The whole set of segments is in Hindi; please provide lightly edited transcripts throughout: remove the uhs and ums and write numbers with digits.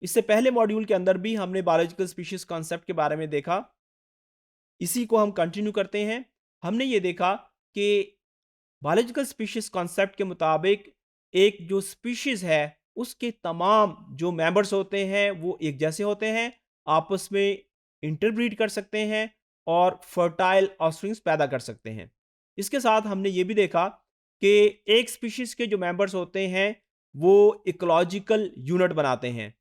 इससे पहले मॉड्यूल के अंदर भी हमने बायोलॉजिकल स्पीशीज कॉन्सेप्ट के बारे में देखा। इसी को हम कंटिन्यू करते हैं। हमने ये देखा कि बायोलॉजिकल स्पीशीज कॉन्सेप्ट के मुताबिक एक जो स्पीशीज है उसके तमाम जो मेंबर्स होते हैं वो एक जैसे होते हैं, आपस में इंटरब्रीड कर सकते हैं और फर्टाइल ऑफस्प्रिंग्स पैदा कर सकते हैं। इसके साथ हमने ये भी देखा कि एक स्पीशीज के जो मेंबर्स होते हैं वो इकोलॉजिकल यूनिट बनाते हैं,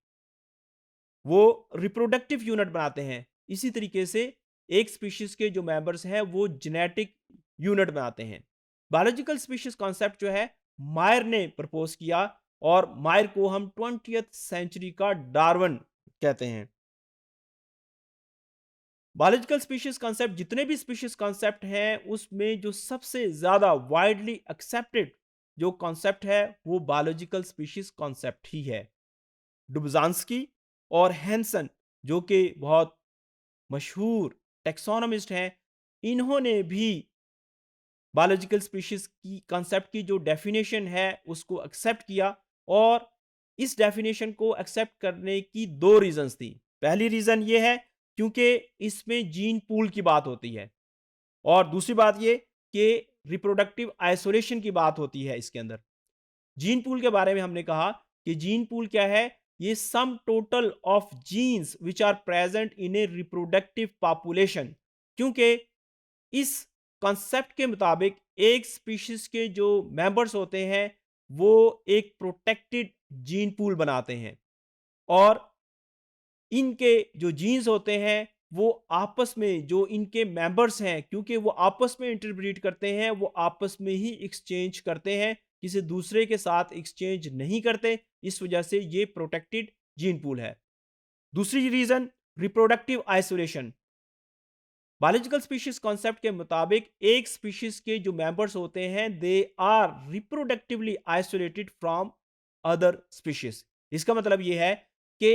वो रिप्रोडक्टिव यूनिट बनाते हैं। इसी तरीके से एक स्पीशीज के जो मेंबर्स हैं वो जेनेटिक यूनिट बनाते हैं। बायोलॉजिकल स्पीशीज कॉन्सेप्ट जो है मायर ने प्रपोज किया, और मायर को हम 20th सेंचुरी का डार्विन कहते हैं। बायोलॉजिकल स्पीशीज कॉन्सेप्ट, जितने भी स्पीशीज कॉन्सेप्ट हैं उसमें जो सबसे ज्यादा वाइडली एक्सेप्टेड जो कॉन्सेप्ट है वो बायोलॉजिकल स्पीशीज कॉन्सेप्ट ही है। डुबजांस्की और हैंसन, जो कि बहुत मशहूर टेक्सोनोमिस्ट हैं, इन्होंने भी बायोलॉजिकल स्पीशीज की कॉन्सेप्ट की जो डेफिनेशन है उसको एक्सेप्ट किया। और इस डेफिनेशन को एक्सेप्ट करने की दो रीजंस थी। पहली रीजन ये है क्योंकि इसमें जीन पूल की बात होती है, और दूसरी बात ये कि रिप्रोडक्टिव आइसोलेशन की बात होती है इसके अंदर। जीन पूल के बारे में हमने कहा कि जीन पूल क्या है, ये sum total of genes which are present in a reproductive population. क्योंकि इस कॉन्सेप्ट के मुताबिक एक स्पीशीज के जो मेंबर्स होते हैं वो एक प्रोटेक्टेड जीन पूल बनाते हैं, और इनके जो जीन्स होते हैं वो आपस में जो इनके मेंबर्स हैं, क्योंकि वो आपस में इंटरब्रीड करते हैं, वो आपस में ही एक्सचेंज करते हैं, किसी दूसरे के साथ एक्सचेंज नहीं करते। इस वजह से ये प्रोटेक्टेड जीन पूल है। दूसरी reason, reproductive isolation. Biological species concept के मुताबिक एक स्पीशीज के जो मेंबर्स होते हैं they are reproductively isolated from other species. इसका मतलब ये है कि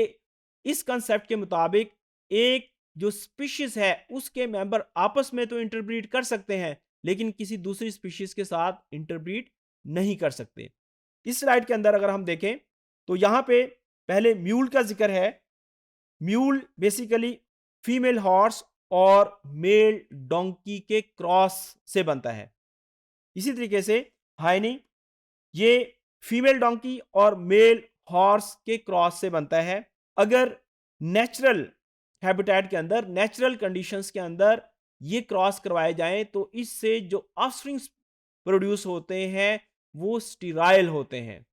इस कॉन्सेप्ट के मुताबिक एक जो स्पीशीज है उसके मेंबर आपस में तो इंटरब्रीड कर सकते हैं, लेकिन किसी दूसरी स्पीशीज के साथ इंटरब्रीड नहीं कर सकते। इस स्लाइड के अंदर अगर हम देखें तो यहां पे पहले म्यूल का जिक्र है। म्यूल बेसिकली फीमेल हॉर्स और मेल डोंकी के क्रॉस से बनता है। इसी तरीके से हाइनी, ये फीमेल डोंकी और मेल हॉर्स के क्रॉस से बनता है। अगर नेचुरल हैबिटेट के अंदर, नेचुरल कंडीशंस के अंदर ये क्रॉस करवाए जाएं तो इससे जो ऑफस्प्रिंग्स प्रोड्यूस होते हैं वो स्टीराइल होते हैं,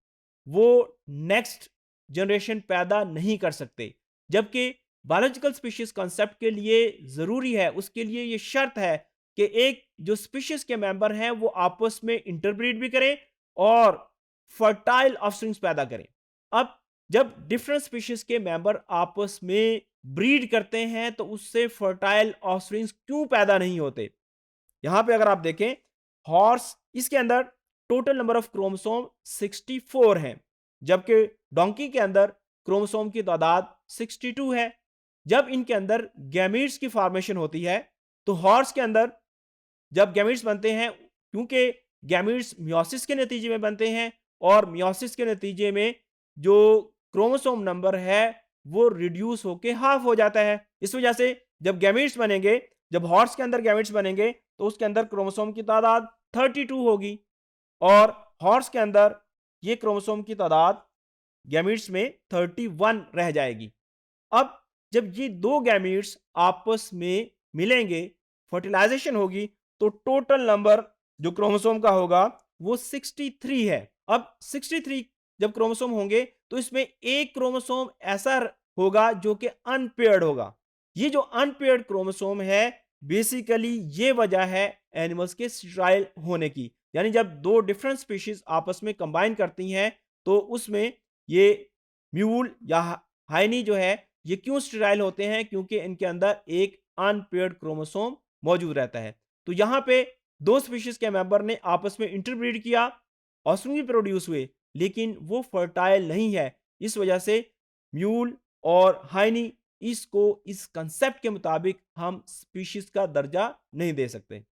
वो नेक्स्ट जनरेशन पैदा नहीं कर सकते। जबकि बायोलॉजिकल स्पीशीज कॉन्सेप्ट के लिए जरूरी है, उसके लिए ये शर्त है कि एक जो स्पीशीज के मेंबर हैं वो आपस में इंटरब्रीड भी करें और फर्टाइल ऑफस्प्रिंग्स पैदा करें। अब जब डिफरेंट स्पीशीज के मेंबर आपस में ब्रीड करते हैं तो उससे फर्टाइल ऑफस्प्रिंग्स क्यों पैदा नहीं होते? यहां पे अगर आप देखें, हॉर्स, इसके अंदर टोटल नंबर ऑफ क्रोमोसोम 64 हैं, जबकि डोंकी के अंदर क्रोमोसोम की तादाद 62 है। जब इनके अंदर गैमीट्स की फॉर्मेशन होती है तो हॉर्स के अंदर जब गैमीट्स बनते हैं, क्योंकि गैमीट्स मियोसिस के नतीजे में बनते हैं और मियोसिस के नतीजे में जो क्रोमोसोम नंबर है वो रिड्यूस होके हाफ हो जाता है। इस वजह से जब गैमीट्स बनेंगे, जब हॉर्स के अंदर गैमीट्स बनेंगे तो उसके अंदर क्रोमोसोम की तादाद 32 होगी, और हॉर्स के अंदर ये क्रोमोसोम की तादाद गैमीट्स में 31 रह जाएगी। अब जब ये दो गैमीट्स आपस में मिलेंगे, फर्टिलाइजेशन होगी, तो टोटल नंबर जो क्रोमोसोम का होगा वो 63 है। अब 63 जब क्रोमोसोम होंगे तो इसमें एक क्रोमोसोम ऐसा होगा जो कि अनपेयर्ड होगा। ये जो अनपेयर्ड क्रोमोसोम है, बेसिकली ये वजह है एनिमल्स के स्टेराइल होने की। यानी जब दो डिफरेंट स्पीशीज आपस में कंबाइन करती हैं तो उसमें ये म्यूल या हाइनी जो है ये क्यों स्टेराइल होते हैं? क्योंकि इनके अंदर एक अनपेयर्ड क्रोमोसोम मौजूद रहता है। तो यहां पे दो स्पीशीज के मेंबर ने आपस में इंटरब्रीड किया, ऑफस्प्रिंग भी प्रोड्यूस हुए, लेकिन वो फर्टाइल नहीं है। इस वजह से म्यूल और हाइनी, इसको इस कंसेप्ट के मुताबिक हम स्पीशीज का दर्जा नहीं दे सकते।